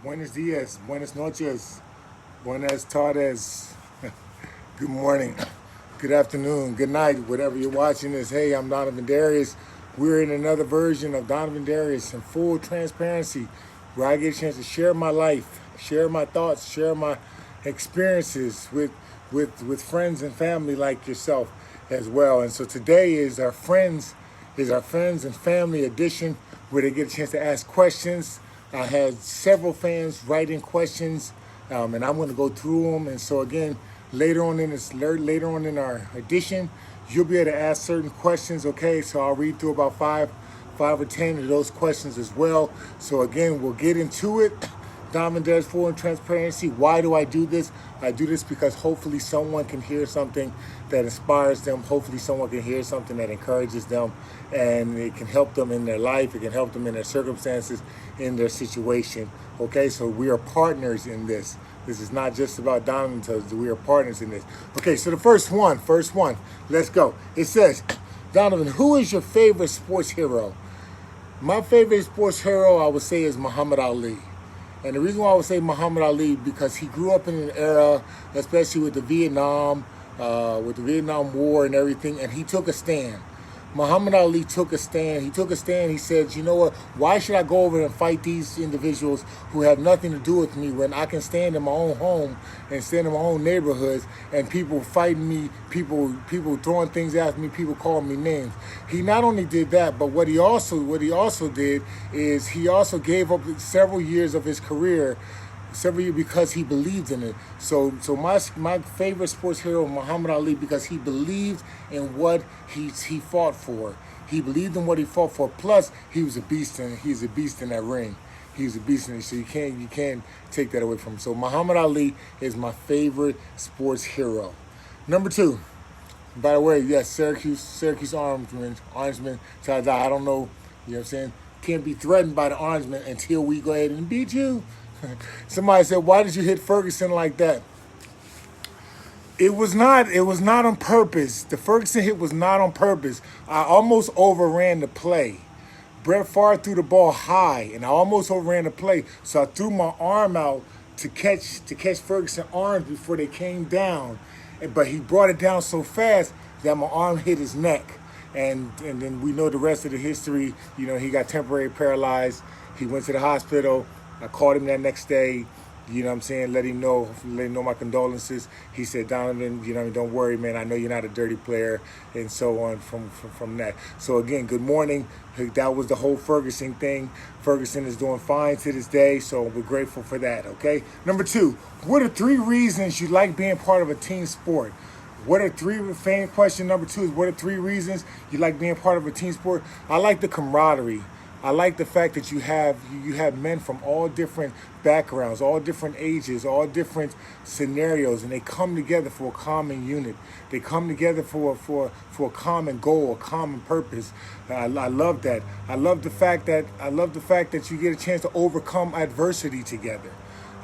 Buenos dias, buenas noches, buenas tardes, good morning, good afternoon, good night, whatever you're watching this. Hey, I'm Donovin Darius. We're in another version of Donovin Darius in full transparency, where I get a chance to share my life, share my thoughts, share my experiences with friends and family like yourself as well. And so today is our friends and family edition, where they get a chance to ask questions. I had several fans write in questions, and I'm going to go through them. And so again, later on in our edition, you'll be able to ask certain questions. Okay, so I'll read through about five or 10 of those questions as well. So again, we'll get into it. Donovin Darius full and transparency. Why do I do this? I do this because hopefully someone can hear something that inspires them. Hopefully someone can hear something that encourages them, and it can help them in their life. It can help them in their circumstances, in their situation. Okay, so we are partners in this. This is not just about Donovin. We are partners in this. Okay, so the first one. Let's go. It says, Donovin, who is your favorite sports hero? My favorite sports hero, I would say, is Muhammad Ali. And the reason why I would say Muhammad Ali, because he grew up in an era, especially with the Vietnam War and everything, and he took a stand. Muhammad Ali took a stand. He said, you know what, why should I go over and fight these individuals who have nothing to do with me when I can stand in my own home and stand in my own neighborhoods, and people fighting me, people throwing things at me, people calling me names. He not only did that, but what he also did is he also gave up several years of his career, because he believed in it. So my favorite sports hero, Muhammad Ali, because he believed in what he fought for. He believed in what he fought for. Plus, he was a beast, and he's a beast in that ring. He's a beast in it, so you can't take that away from him. So Muhammad Ali is my favorite sports hero. Number two, by the way, yes, Syracuse Orangemen. So I don't know, you know what I'm saying? Can't be threatened by the Orangemen until we go ahead and beat you. Somebody said, why did you hit Ferguson like that? It was not on purpose. The Ferguson hit was not on purpose. I almost overran the play. Brett Favre threw the ball high, and I almost overran the play. So I threw my arm out to catch Ferguson's arms before they came down. But he brought it down so fast that my arm hit his neck. And then we know the rest of the history. You know, he got temporarily paralyzed. He went to the hospital. I called him that next day, you know what I'm saying, let him know my condolences. He said, Donovin, you know, don't worry, man, I know you're not a dirty player, and so on from that. So again, good morning. That was the whole Ferguson thing. Ferguson is doing fine to this day, so we're grateful for that, okay? Number two, what are 3 reasons you like being part of a team sport? Fan question number 2 is, what are 3 reasons you like being part of a team sport? I like the camaraderie. I like the fact that you have men from all different backgrounds, all different ages, all different scenarios, and they come together for a common unit. They come together for a common goal, a common purpose. I love that. I love the fact that you get a chance to overcome adversity together.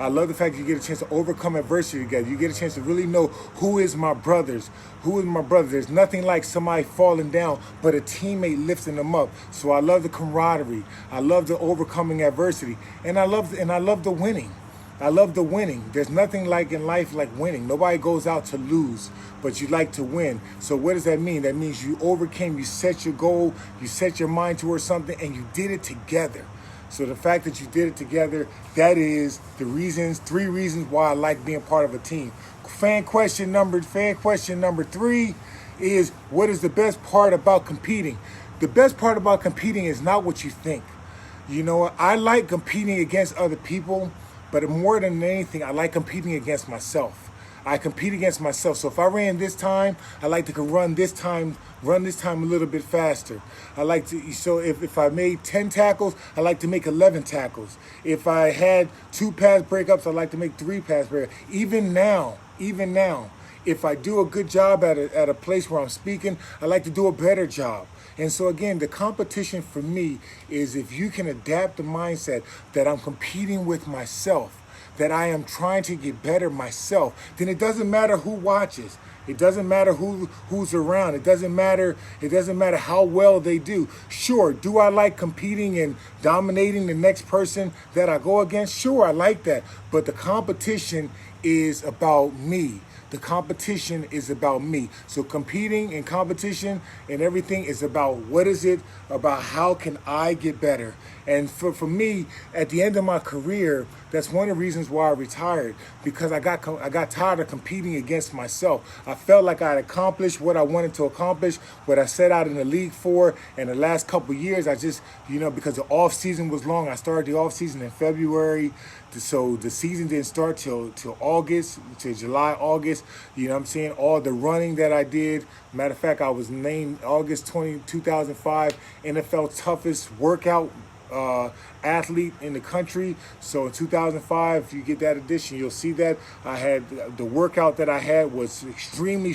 I love the fact that you get a chance to overcome adversity together. You get a chance to really know who is my brothers. There's nothing like somebody falling down, but a teammate lifting them up. So I love the camaraderie. I love the overcoming adversity, and I love the winning. I love the winning. There's nothing like in life like winning. Nobody goes out to lose, but you like to win. So what does that mean? That means you overcame. You set your goal. You set your mind towards something, and you did it together. So the fact that you did it together, that is the 3 reasons why I like being part of a team. Fan question number 3 is, what is the best part about competing? The best part about competing is not what you think. You know, I like competing against other people, but more than anything, I like competing against myself. I compete against myself. So if I ran this time, I like to run this time a little bit faster. If I made 10 tackles, I like to make 11 tackles. If I had 2 pass breakups, I like to make 3 pass breakups. Even now, if I do a good job at a place where I'm speaking, I like to do a better job. And so again, the competition for me is if you can adapt the mindset that I'm competing with myself, that I am trying to get better myself, then it doesn't matter who watches. It doesn't matter who's around. It doesn't matter how well they do. Sure, do I like competing and dominating the next person that I go against? Sure, I like that. But the competition is about me. The competition is about me. So competing and competition and everything is about what is it about how can I get better? And for me, at the end of my career, that's one of the reasons why I retired, because I got tired of competing against myself. I felt like I had accomplished what I wanted to accomplish, what I set out in the league for. And the last couple of years, I just, because the off season was long, I started the off season in February. So the season didn't start till August, till July, August. You know what I'm saying? All the running that I did. Matter of fact, I was named August 2005 NFL toughest workout athlete in the country. So in 2005, if you get that edition, you'll see that I had the workout that I had was extremely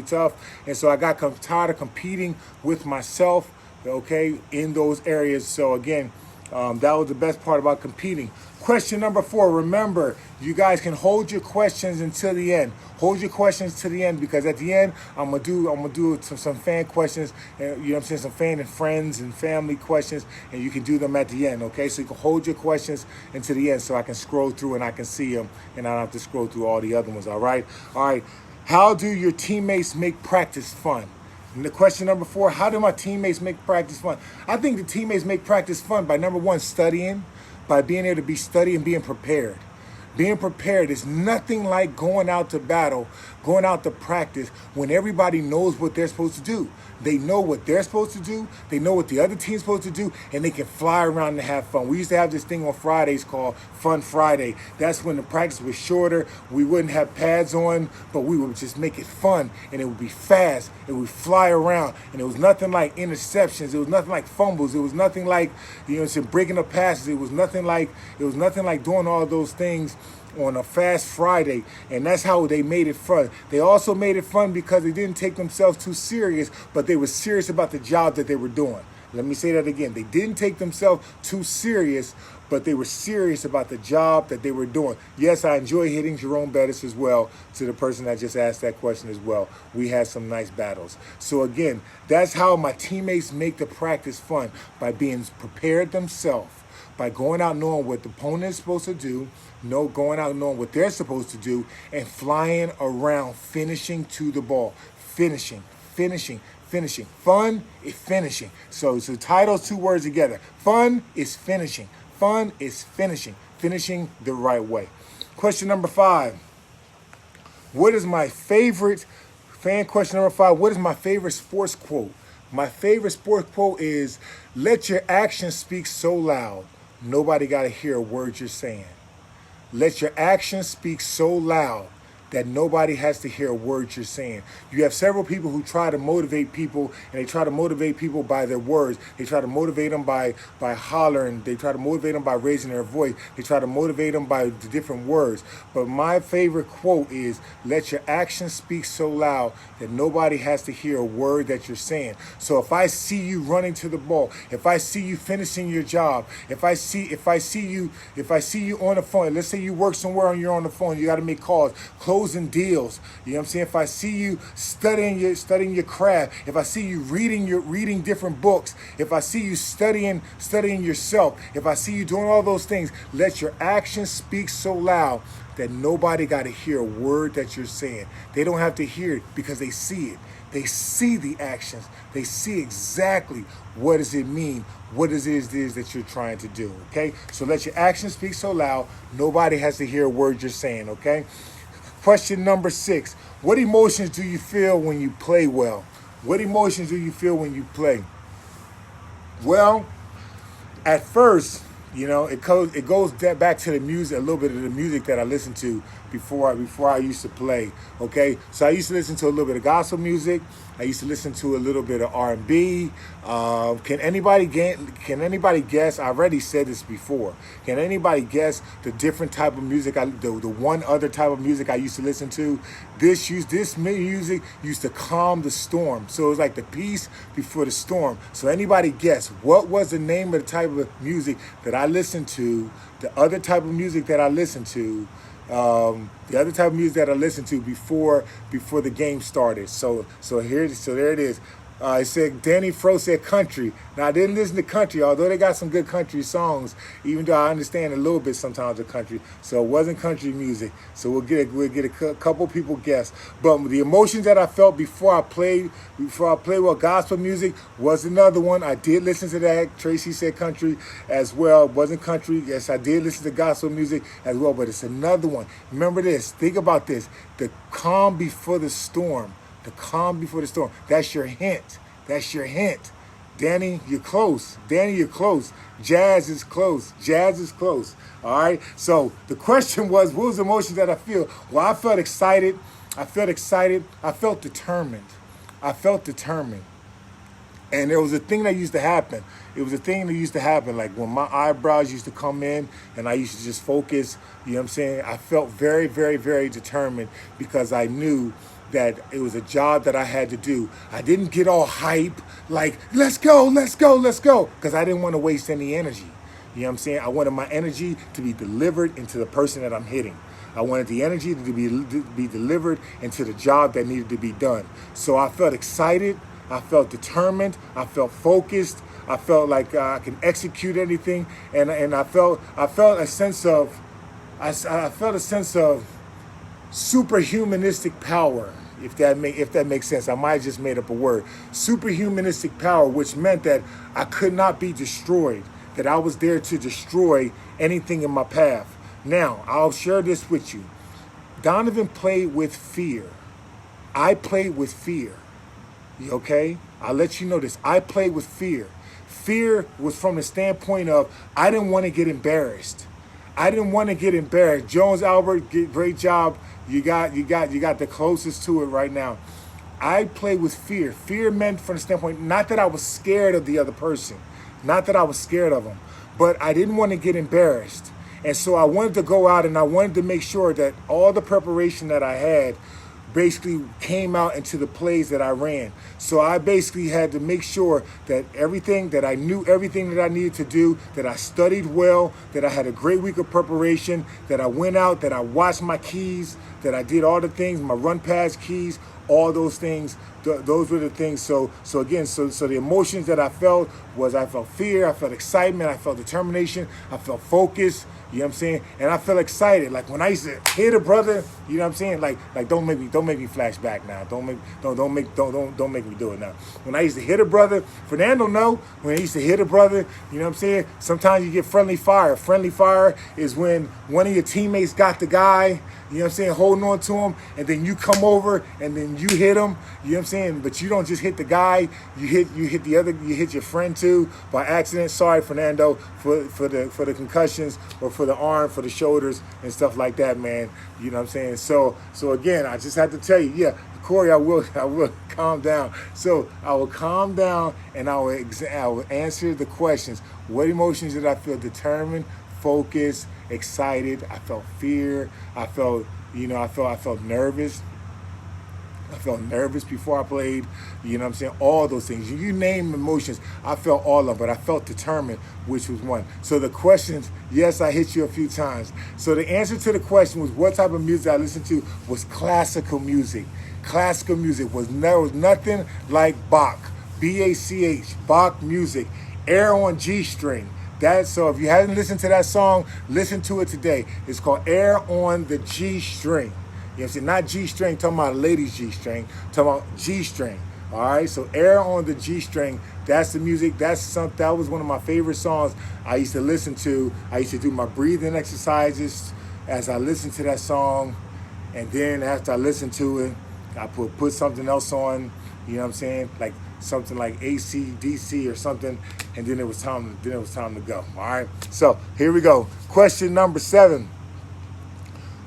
tough. And so I got tired of competing with myself, okay, in those areas. So again, that was the best part about competing. Question number 4. Remember, you guys can hold your questions until the end. Hold your questions to the end, because at the end, I'm gonna do some fan questions, and you know what I'm saying, some fan and friends and family questions, and you can do them at the end. Okay, so you can hold your questions until the end, so I can scroll through and I can see them, and I don't have to scroll through all the other ones. All right. How do your teammates make practice fun? And the question number 4, how do my teammates make practice fun? I think the teammates make practice fun by, number 1, studying, by being able to be studying and being prepared. Being prepared is nothing like going out to battle, going out to practice when everybody knows what they're supposed to do. They know what they're supposed to do. They know what the other team's supposed to do, and they can fly around and have fun. We used to have this thing on Fridays called Fun Friday. That's when the practice was shorter. We wouldn't have pads on, but we would just make it fun, and it would be fast. It would fly around, and it was nothing like interceptions. It was nothing like fumbles. It was nothing like, breaking up passes. It was nothing like doing all those things on a fast Friday, and that's how they made it fun. They also made it fun because they didn't take themselves too serious, but they were serious about the job that they were doing. Let me say that again. They didn't take themselves too serious, but they were serious about the job that they were doing. Yes, I enjoy hitting Jerome Bettis as well, to the person that just asked that question as well. We had some nice battles. So again, that's how my teammates make the practice fun, by being prepared themselves, by going out knowing what the opponent is supposed to do, going out knowing what they're supposed to do, and flying around, finishing to the ball. Finishing. Fun is finishing. So tie those 2 words together. Fun is finishing. Fun is finishing. Finishing the right way. Question number 5. What is my favorite, fan question number 5, what is my favorite sports quote? My favorite sports quote is, let your actions speak so loud, nobody got to hear a word you're saying. Let your actions speak so loud that nobody has to hear a word you're saying. You have several people who try to motivate people, and they try to motivate people by their words. They try to motivate them by hollering. They try to motivate them by raising their voice. They try to motivate them by the different words. But my favorite quote is, let your actions speak so loud that nobody has to hear a word that you're saying. So if I see you running to the ball, if I see you finishing your job, if I see you on the phone, let's say you work somewhere and you're on the phone, you got to make calls, closing deals. You know what I'm saying? If I see you studying your craft, if I see you reading different books, if I see you studying yourself, if I see you doing all those things, let your actions speak so loud that nobody got to hear a word that you're saying. They don't have to hear it because they see it. They see the actions. They see exactly what does it mean, what it is that you're trying to do, okay? So let your actions speak so loud, nobody has to hear a word you're saying, okay? Question number 6, what emotions do you feel when you play well? What emotions do you feel when you play? Well, at first, it goes back to the music, a little bit of the music that I listen to. before I used to play. Okay, so I used to listen to a little bit of gospel music. I used to listen to a little bit of R&B. Can anybody guess? I already said this before. Can anybody guess the different type of music? The one other type of music I used to listen to. This music used to calm the storm. So it was like the peace before the storm. So anybody guess what was the name of the type of music that I listened to? The other type of music that I listened to. The other type of music that I listened to before the game started. So there it is. It said Danny Fro said country. Now I didn't listen to country, although they got some good country songs. Even though I understand a little bit sometimes of country, so it wasn't country music. So we'll get a couple people guess. But the emotions that I felt before I played with gospel music was another one. I did listen to that. Tracy said country as well. It wasn't country. Yes, I did listen to gospel music as well. But it's another one. Remember this. Think about this. The calm before the storm. The calm before the storm. That's your hint. That's your hint. Danny, you're close. Danny, you're close. Jazz is close. Jazz is close. All right. So the question was, what was the emotions that I feel? Well, I felt excited. I felt excited. I felt determined. I felt determined. And there was a thing that used to happen. It was a thing that used to happen, like when my eyebrows used to come in and I used to just focus, you know what I'm saying? I felt very, very, very determined because I knew that it was a job that I had to do. I didn't get all hype, like, let's go, let's go, let's go, because I didn't want to waste any energy. You know what I'm saying? I wanted my energy to be delivered into the person that I'm hitting. I wanted the energy to be delivered into the job that needed to be done. So I felt excited. I felt determined. I felt focused. I felt like I could execute anything, and I felt a sense of superhumanistic power, if that makes sense. I might have just made up a word. Superhumanistic power, which meant that I could not be destroyed, that I was there to destroy anything in my path. Now, I'll share this with you. Donovan played with fear. I played with fear. Okay? I'll let you know this. I played with fear. Fear was from the standpoint of I didn't want to get embarrassed. I didn't want to get embarrassed. Jones Albert, great job. You got the closest to it right now. I played with fear. Fear meant from the standpoint, not that I was scared of the other person, not that I was scared of them, but I didn't want to get embarrassed. And so I wanted to go out and I wanted to make sure that all the preparation that I had basically came out into the plays that I ran. So I basically had to make sure that everything that I knew, everything that I needed to do, that I studied well, that I had a great week of preparation, that I went out, that I watched my keys, that I did all the things, my run pass keys, all those things. Those were the things. So the emotions that I felt was I felt fear, I felt excitement, I felt determination, I felt focus. You know what I'm saying? And I felt excited. Like when I used to hit a brother, you know what I'm saying? Like don't make me flash back now. Don't make me do it now. When I used to hit a brother, Fernando know, when I used to hit a brother, you know what I'm saying? Sometimes you get friendly fire. Friendly fire is when one of your teammates got the guy, you know what I'm saying, holding on to him, and then you come over and then you hit him, you know what I'm saying? But you don't just hit the guy, you hit the other, you hit your friend too by accident. Sorry, Fernando, for the concussions or for the arm, for the shoulders and stuff like that, man. You know what I'm saying? So again, I just have to tell you, yeah, Corey, I will calm down. So I will calm down and I will answer the questions. What emotions did I feel? Determined, focused, excited. I felt fear. I felt nervous. I felt nervous before I played. You know what I'm saying? All those things. You name emotions, I felt all of them, but I felt determined, which was one. So the questions, yes, I hit you a few times. So the answer to the question was what type of music I listened to was classical music. Classical music was nothing like Bach. B-A-C-H, Bach music. Air on G-string. So if you haven't listened to that song, listen to it today. It's called Air on the G-string. You know what I'm saying? Not G-string, talking about a lady's G-string, talking about G-string. All right, so Air on the G-string, that's the music. That was one of my favorite songs I used to listen to. I used to do my breathing exercises as I listened to that song. And then after I listened to it, I put something else on, you know what I'm saying? Like something like AC/DC or something, and then it was time to go. All right. So here we go. Question number 7.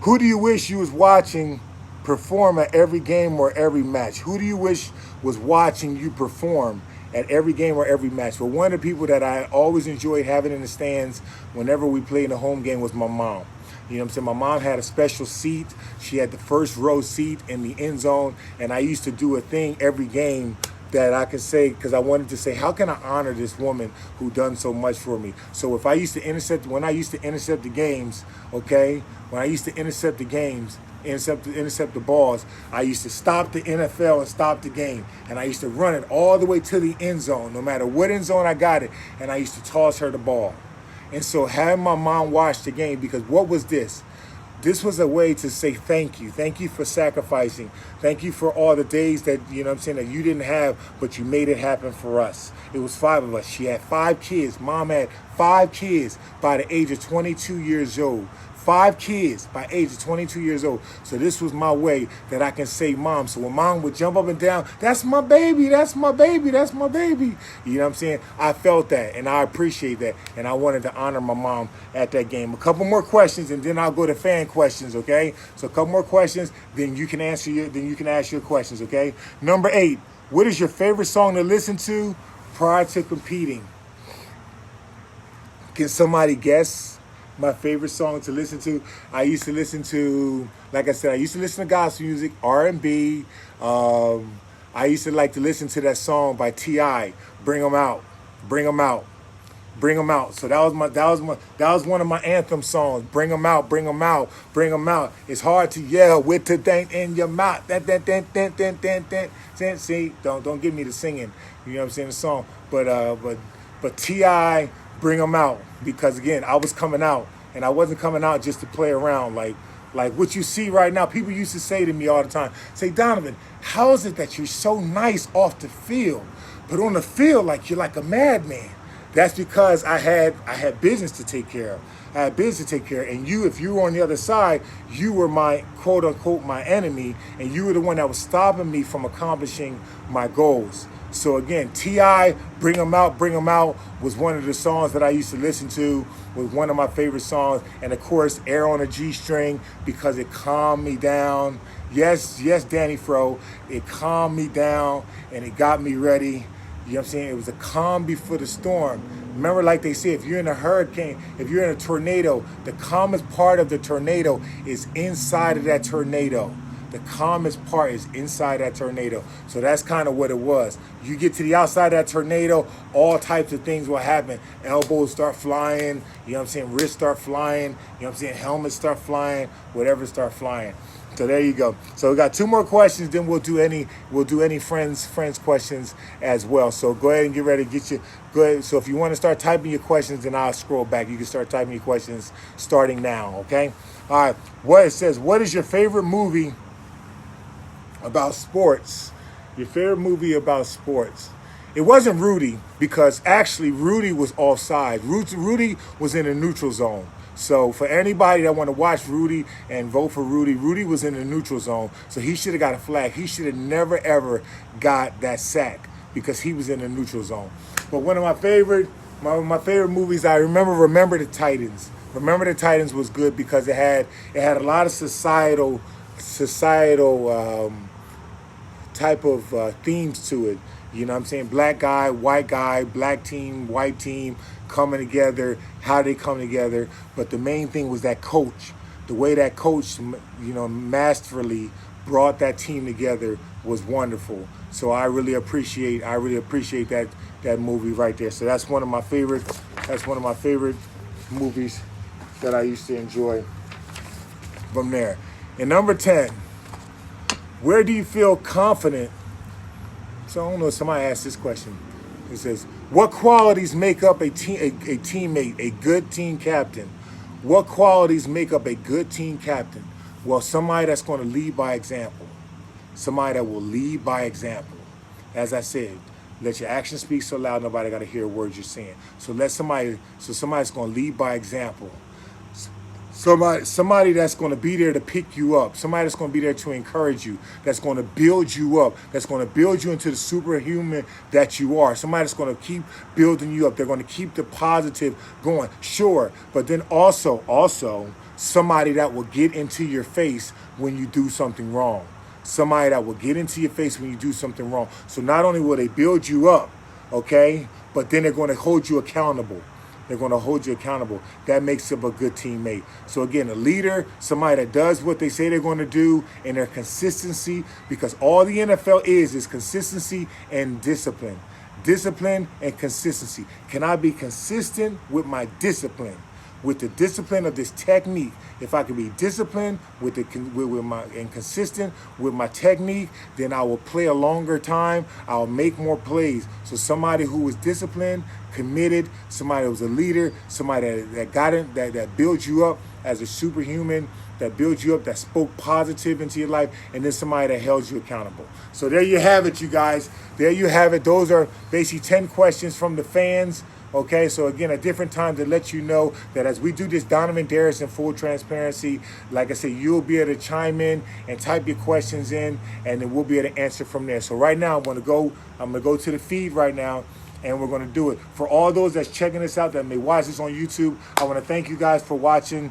Who do you wish you was watching perform at every game or every match? Who do you wish was watching you perform at every game or every match? Well, one of the people that I always enjoyed having in the stands whenever we played in a home game was my mom. You know what I'm saying? My mom had a special seat. She had the first row seat in the end zone, and I used to do a thing every game that I could say, because I wanted to say, how can I honor this woman who done so much for me? So if I used to intercept, when I used to intercept the games, okay, when I used to intercept the games, intercept the balls, I used to stop the NFL and stop the game, and I used to run it all the way to the end zone, no matter what end zone I got it, and I used to toss her the ball. And so having my mom watch the game, because what was this? This was a way to say thank you. Thank you for sacrificing. Thank you for all the days that, you know what I'm saying, that you didn't have, but you made it happen for us. It was 5 of us. She had 5 kids. Mom had 5 kids by the age of 22 years old. 5 kids by age of 22 years old. So this was my way that I can say mom. So when mom would jump up and down, that's my baby, that's my baby, that's my baby. You know what I'm saying? I felt that, and I appreciate that, and I wanted to honor my mom at that game. A couple more questions, and then I'll go to fan questions, okay? So a couple more questions, then you can ask your questions, okay? Number 8, what is your favorite song to listen to prior to competing? Can somebody guess my favorite song to listen to? I used to listen to, like I said, I used to listen to gospel music, R&B. I used to like to listen to that song by T.I., Bring 'Em Out, Bring 'Em Out, Bring 'Em Out. So that was one of my anthem songs. Bring 'em out, bring 'em out, bring 'em out. It's hard to yell with the thing in your mouth. See, don't give me the singing. You know what I'm saying? The song, but T.I., Bring 'Em Out, because again, I was coming out, and I wasn't coming out just to play around like what you see right now. People used to say to me all the time, say, Donovan, how is it that you're so nice off the field, but on the field like you're like a madman? That's because I had business to take care of. I had business to take care of, and if you were on the other side, you were my quote unquote my enemy, and you were the one that was stopping me from accomplishing my goals. So again, T.I., Bring 'Em Out, Bring 'Em Out was one of the songs that I used to listen to, was one of my favorite songs. And of course, Air on a G-String, because it calmed me down. Yes, Danny Fro, it calmed me down and it got me ready. You know what I'm saying? It was a calm before the storm. Remember, like they say, if you're in a hurricane, if you're in a tornado, the calmest part of the tornado is inside of that tornado. The calmest part is inside that tornado. So that's kind of what it was. You get to the outside of that tornado, all types of things will happen. Elbows start flying, you know what I'm saying? Wrists start flying, you know what I'm saying? Helmets start flying, whatever start flying. So there you go. So we got 2 more questions, then we'll do any friends questions as well. So go ahead and get ready, go ahead. So if you want to start typing your questions, then I'll scroll back. You can start typing your questions starting now, okay? All right. What it says, what is your favorite movie about sports? Your favorite movie about sports? It wasn't Rudy, because actually Rudy was offside. Rudy was in a neutral zone. So for anybody that want to watch Rudy and vote for Rudy, Rudy was in the neutral zone. So he should have got a flag. He should have never ever got that sack, because he was in the neutral zone. But one of my favorite movies, I Remember the Titans. Remember the Titans was good because it had a lot of societal type of themes to it. You know what I'm saying? Black guy, black team, white team coming together, how they come together. But the main thing was that coach. The way that coach, you know, masterfully brought that team together was wonderful. So I really appreciate that movie right there. So that's one of my favorite movies that I used to enjoy from there. And number 10, where do you feel confident? So I don't know if somebody asked this question. It says, what qualities make up a teammate, a good team captain? What qualities make up a good team captain? Well, somebody that's going to lead by example. Somebody that will lead by example. As I said, let your actions speak so loud nobody got to hear words you're saying. So somebody's going to lead by example. Somebody that's going to be there to pick you up. Somebody that's going to be there to encourage you. That's going to build you up. That's going to build you into the superhuman that you are. Somebody that's going to keep building you up. They're going to keep the positive going. Sure, but then also somebody that will get into your face when you do something wrong. Somebody that will get into your face when you do something wrong. So not only will they build you up, okay, but then they're going to hold you accountable. They're going to hold you accountable. That makes up a good teammate. So again, a leader, somebody that does what they say they're going to do, and their consistency, because all the NFL is consistency and discipline. Discipline and consistency. Can I be consistent with my discipline? With the discipline of this technique, if I can be disciplined with my and consistent with my technique, then I will play a longer time. I'll make more plays. So somebody who is disciplined, committed, somebody who's a leader, somebody that got it, that builds you up as a superhuman, that builds you up, that spoke positive into your life, and then somebody that held you accountable. So there you have it, you guys. There you have it. Those are basically 10 questions from the fans. Okay, so again, a different time to let you know that as we do this Donovin Darius in full transparency, like I said, you'll be able to chime in and type your questions in, and then we'll be able to answer from there. So right now, I'm gonna go to the feed right now, and we're going to do it. For all those that's checking this out that may watch this on YouTube, I want to thank you guys for watching.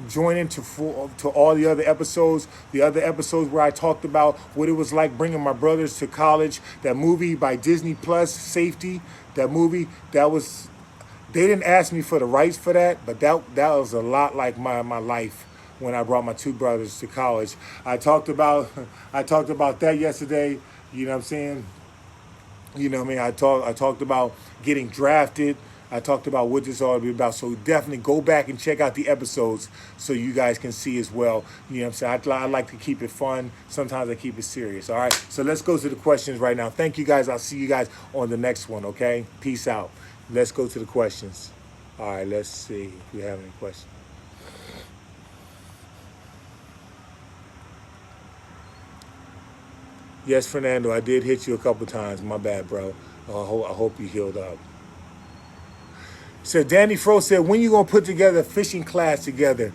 Join in to all the other episodes where I talked about what it was like bringing my brothers to college. That movie by Disney Plus, Safety. That movie, they didn't ask me for the rights for that, but that was a lot like my life when I brought my two brothers to college. I talked about that yesterday. You know what I'm saying? You know what I mean? I talked about getting drafted. I talked about what this all be about. So definitely go back and check out the episodes so you guys can see as well. You know what I'm saying? I like to keep it fun. Sometimes I keep it serious. All right. So let's go to the questions right now. Thank you guys. I'll see you guys on the next one. Okay. Peace out. Let's go to the questions. All right. Let's see if we have any questions. Yes, Fernando, I did hit you a couple times. My bad, bro. I hope you healed up. So Danny Fro said, when you gonna put together a fishing class together?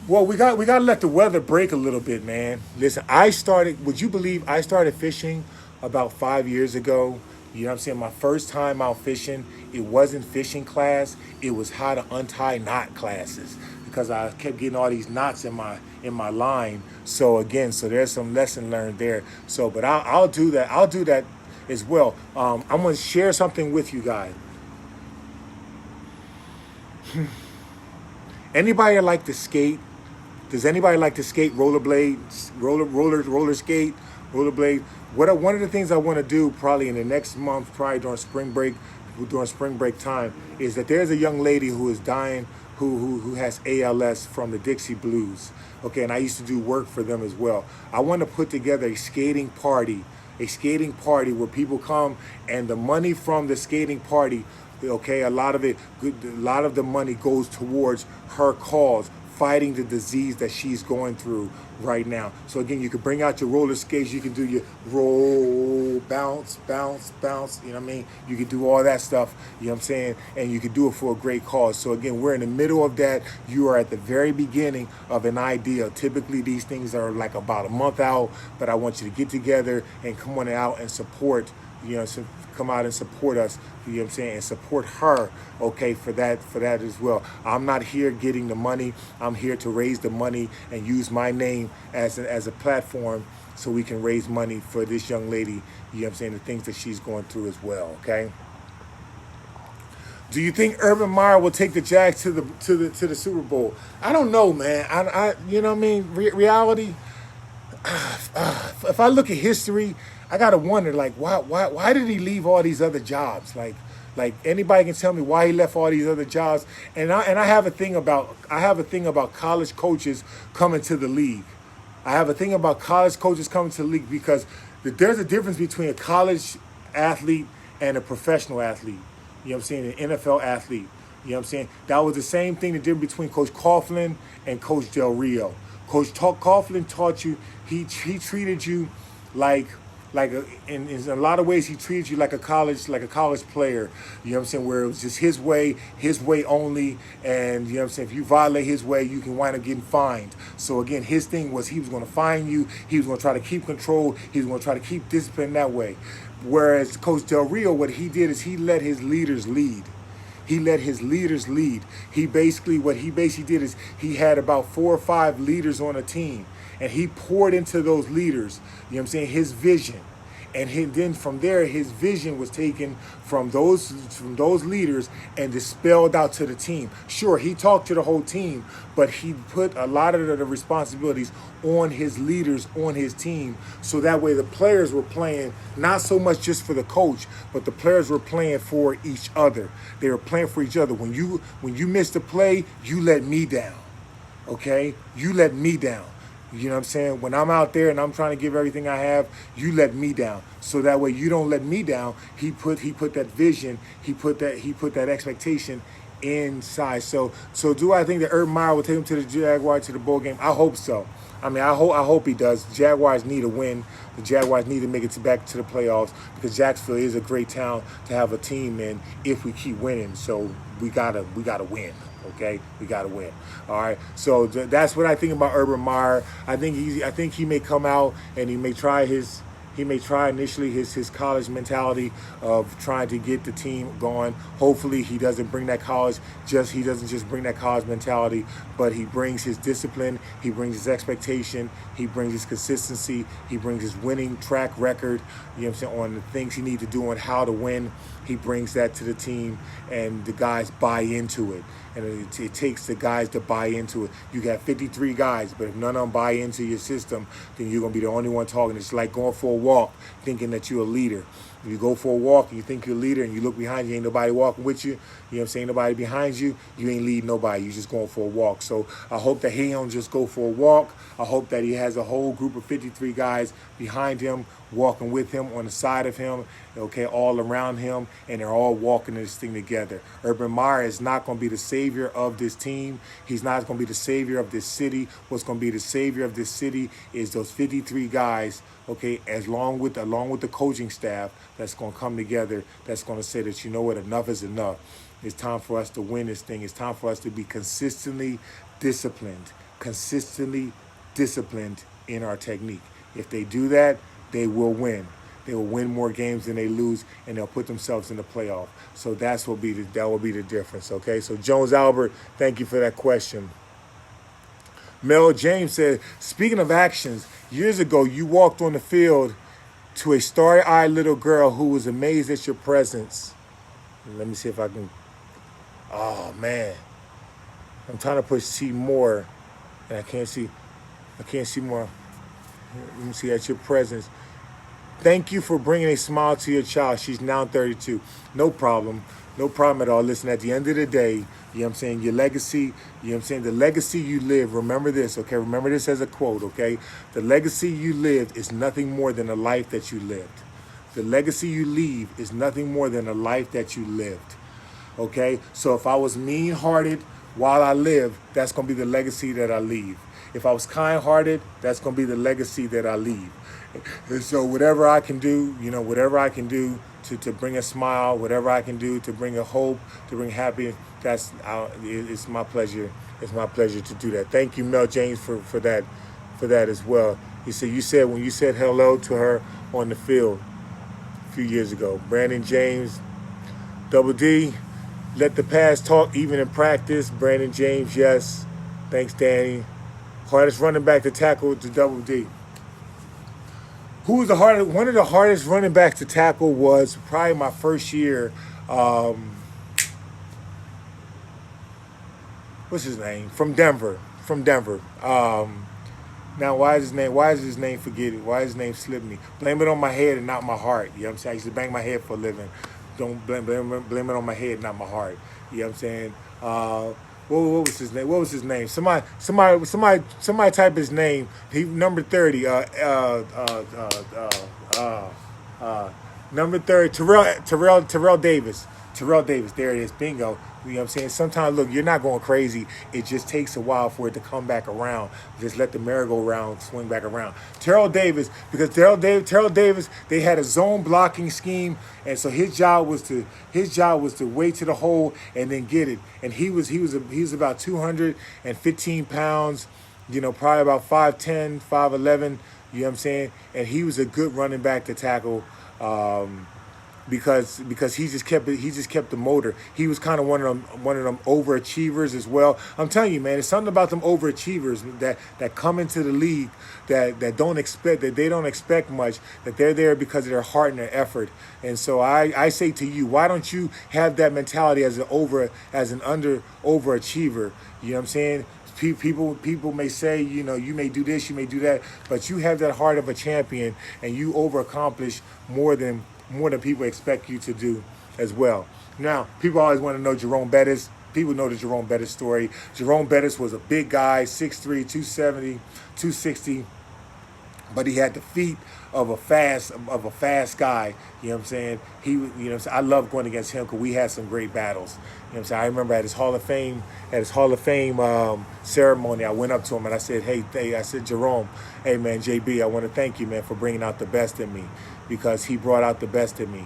Well, we got to let the weather break a little bit, man. Listen, would you believe I started fishing about 5 years ago? You know what I'm saying? My first time out fishing, it wasn't fishing class. It was how to untie knot classes, because I kept getting all these knots in my line. So again, there's some lesson learned there. So, but I'll do that. I'll do that as well. I'm going to share something with you guys. Anybody like to skate? Does anybody like to skate, rollerblades, roller skate, rollerblade? One of the things I want to do probably in the next month, probably during spring break time, is that there's a young lady who is dying, who has ALS from the Dixie Blues. Okay, and I used to do work for them as well. I want to put together a skating party where people come, and the money from the skating party, okay, a lot of the money goes towards her cause, fighting the disease that she's going through right now. So again, you can bring out your roller skates, you can do your roll, bounce, you know what I mean? You can do all that stuff, you know what I'm saying? And you can do it for a great cause. So again, we're in the middle of that. You are at the very beginning of an idea. Typically, these things are like about a month out, but I want you to get together and come on out and support, you know, come out and support us, you know what I'm saying, and support her, okay, for that as well. I'm not here getting the money. I'm here to raise the money and use my name as a platform so we can raise money for this young lady, you know what I'm saying, the things that she's going through as well, okay? Do you think Urban Meyer will take the Jags to the Super Bowl? I don't know, man. I you know what I mean? Reality. If I look at history, I gotta wonder, like, why did he leave all these other jobs? Like anybody can tell me why he left all these other jobs. And I have a thing about college coaches coming to the league. I have a thing about college coaches coming to the league because there's a difference between a college athlete and a professional athlete. You know what I'm saying? An NFL athlete. You know what I'm saying? That was the same thing, the difference between Coach Coughlin and Coach Del Rio. Coach Coughlin taught you, he treated you like in a lot of ways, he treated you like a college player. You know what I'm saying? Where it was just his way only, and you know what I'm saying. If you violate his way, you can wind up getting fined. So again, his thing was he was going to fine you. He was going to try to keep control. He was going to try to keep discipline that way. Whereas Coach Del Rio, what he did is he let his leaders lead. He let his leaders lead. What he basically did is he had about 4 or 5 leaders on a team, and he poured into those leaders, you know what I'm saying, his vision. And then from there, his vision was taken from those leaders and dispelled out to the team. Sure, he talked to the whole team, but he put a lot of the responsibilities on his leaders, on his team, so that way the players were playing not so much just for the coach, but the players were playing for each other. They were playing for each other. When you missed a play, you let me down. Okay? You let me down. You know what I'm saying? When I'm out there and I'm trying to give everything I have, you let me down. So that way you don't let me down. He put that vision, he put that expectation inside. So do I think that Urban Meyer will take him to the Jaguars to the bowl game? I hope so. I mean, I hope he does. The Jaguars need a win. The Jaguars need to make it back to the playoffs because Jacksonville is a great town to have a team in if we keep winning. So we gotta win. Okay, we gotta win. All right. So that's what I think about Urban Meyer. I think he may come out and he may try initially his college mentality of trying to get the team going. Hopefully he doesn't bring that he doesn't just bring that college mentality, but he brings his discipline, he brings his expectation, he brings his consistency, he brings his winning track record, you know what I'm saying, on the things he needs to do on how to win. He brings that to the team and the guys buy into it. And it takes the guys to buy into it. You got 53 guys, but if none of them buy into your system, then you're going to be the only one talking. It's like going for a walk thinking that you're a leader. If you go for a walk and you think you're a leader and you look behind you, ain't nobody walking with you, you know what I'm saying, nobody behind you, you ain't leading nobody. You're just going for a walk. So I hope that he don't just go for a walk. I hope that he has a whole group of 53 guys behind him, walking with him, on the side of him, okay, all around him, and they're all walking this thing together. Urban Meyer is not going to be the savior of this team. He's not going to be the savior of this city. What's going to be the savior of this city is those 53 guys, okay, along with the coaching staff that's going to come together, that's going to say that, you know what, enough is enough. It's time for us to win this thing. It's time for us to be consistently disciplined in our technique. If they do that, they will win. They will win more games than they lose, and they'll put themselves in the playoff. So that will be the difference, okay? So Jones Albert, thank you for that question. Mel James said, speaking of actions, years ago you walked on the field to a starry-eyed little girl who was amazed at your presence. Let me see if I can. Oh, man. I'm trying to push see more, and I can't see more. Let me see, at your presence. Thank you for bringing a smile to your child. She's now 32. No problem. No problem at all. Listen, at the end of the day, you know what I'm saying, your legacy, you know what I'm saying, the legacy you live, remember this, okay? Remember this as a quote, okay? The legacy you lived is nothing more than a life that you lived. The legacy you leave is nothing more than a life that you lived, okay? So if I was mean-hearted while I live, that's going to be the legacy that I leave. If I was kind-hearted, that's going to be the legacy that I leave. And so whatever I can do, you know, whatever I can do to bring a smile, whatever I can do to bring a hope, to bring happiness, it's my pleasure. It's my pleasure to do that. Thank you, Mel James, for that as well. He said, when you said hello to her on the field a few years ago. Brandon James, Double D, let the past talk even in practice. Brandon James, yes. Thanks, Danny. Hardest running back to tackle to Double D. Who was one of the hardest running backs to tackle was probably my first year. What's his name? From Denver. Now, why is his name forgetting? Why is his name slipping me? Blame it on my head and not my heart. You know what I'm saying? I used to bang my head for a living. Don't blame it on my head, not my heart. You know what I'm saying? What was his name? Somebody type his name. He number 30. Number 30. Terrell Davis. Terrell Davis, there it is, bingo. You know what I'm saying? Sometimes, look, you're not going crazy. It just takes a while for it to come back around. Just let the merry-go-round swing back around. Terrell Davis, because Terrell Davis, they had a zone blocking scheme, and so his job was to wait to the hole and then get it. And he was about 215 pounds, you know, probably about 5'10", 5'11", you know what I'm saying? And he was a good running back to tackle. Because he just kept the motor. He was kind of one of them overachievers as well. I'm telling you, man, it's something about them overachievers that come into the league that they don't expect much, that they're there because of their heart and their effort. And so I say to you, why don't you have that mentality as an overachiever? You know what I'm saying? People may say, you know, you may do this, you may do that, but you have that heart of a champion, and you overaccomplish more than people expect you to do as well. Now, people always want to know Jerome Bettis. People know the Jerome Bettis story. Jerome Bettis was a big guy, 6'3", 270, 260, but he had the feet of a fast guy. You know what I'm saying? You know what I'm saying? I love going against him because we had some great battles. You know what I'm saying? I remember at his Hall of Fame ceremony, I went up to him and I said, hey, I said, Jerome, hey man, JB, I want to thank you, man, for bringing out the best in me, because he brought out the best in me.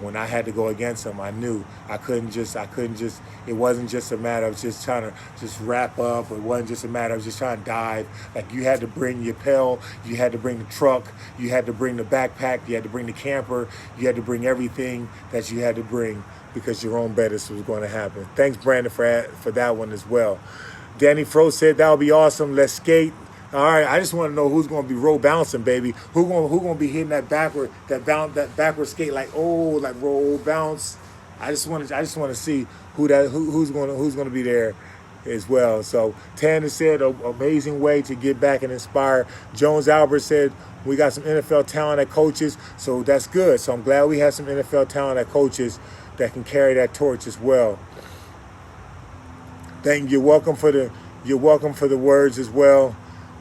When I had to go against him, I knew I couldn't just, it wasn't just a matter of just trying to just wrap up. It wasn't just a matter of just trying to dive. Like, you had to bring your Pell, you had to bring the truck, you had to bring the backpack, you had to bring the camper, you had to bring everything that you had to bring, because Jerome Bettis was going to happen. Thanks, Brandon, for that one as well. Danny Fro said, that would be awesome. Let's skate. All right, I just want to know who's going to be roll bouncing, baby. Who going to be hitting that backward skate, like roll bounce. I just want to see who's going to be there as well. So Tanner said, amazing way to get back and inspire. Jones Albert said, we got some NFL talent at coaches, so that's good. So I'm glad we have some NFL talent at coaches that can carry that torch as well. Thank you. You're welcome for the words as well.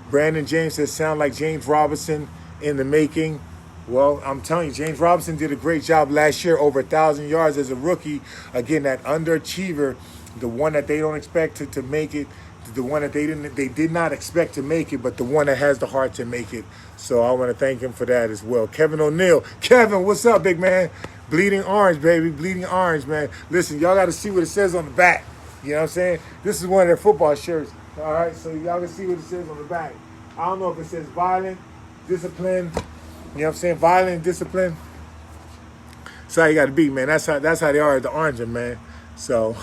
Brandon James says, sound like James Robinson in the making. Well, I'm telling you, James Robinson did a great job last year, over 1,000 yards as a rookie. Again, that underachiever, the one that they don't expect to make it, the one that they did not expect to make it, but the one that has the heart to make it. So I want to thank him for that as well. Kevin O'Neill. Kevin, what's up, big man? Bleeding orange, baby. Bleeding orange, man. Listen, y'all got to see what it says on the back. You know what I'm saying? This is one of their football shirts. All right, so y'all can see what it says on the back. I don't know if it says violent, discipline. You know what I'm saying? Violent, discipline. That's how you got to be, man. That's how they are at the Orange, man. So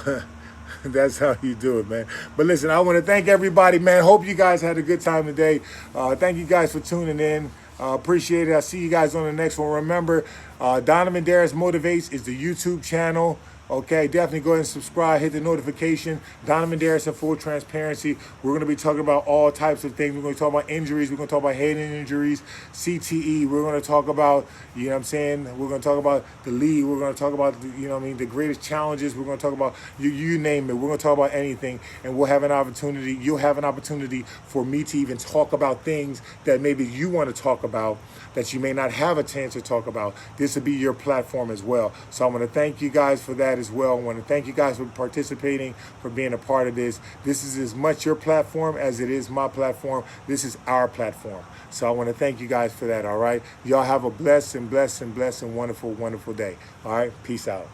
that's how you do it, man. But listen, I want to thank everybody, man. Hope you guys had a good time today. Thank you guys for tuning in. Appreciate it. I'll see you guys on the next one. Remember, Donovin Darius Motivates is the YouTube channel. Okay, definitely go ahead and subscribe, hit the notification. Donovin Darius in full transparency. We're going to be talking about all types of things. We're going to talk about injuries. We're going to talk about head injuries, CTE. We're going to talk about, you know what I'm saying, we're going to talk about the league. We're going to talk about, you know what I mean, the greatest challenges. We're going to talk about, you name it. We're going to talk about anything, and we'll have an opportunity. You'll have an opportunity for me to even talk about things that maybe you want to talk about that you may not have a chance to talk about. This will be your platform as well. So I want to thank you guys for that as well. I want to thank you guys for participating, for being a part of this. This is as much your platform as it is my platform. This is our platform. So I want to thank you guys for that, all right? Y'all have a blessed and wonderful, wonderful day. All right? Peace out.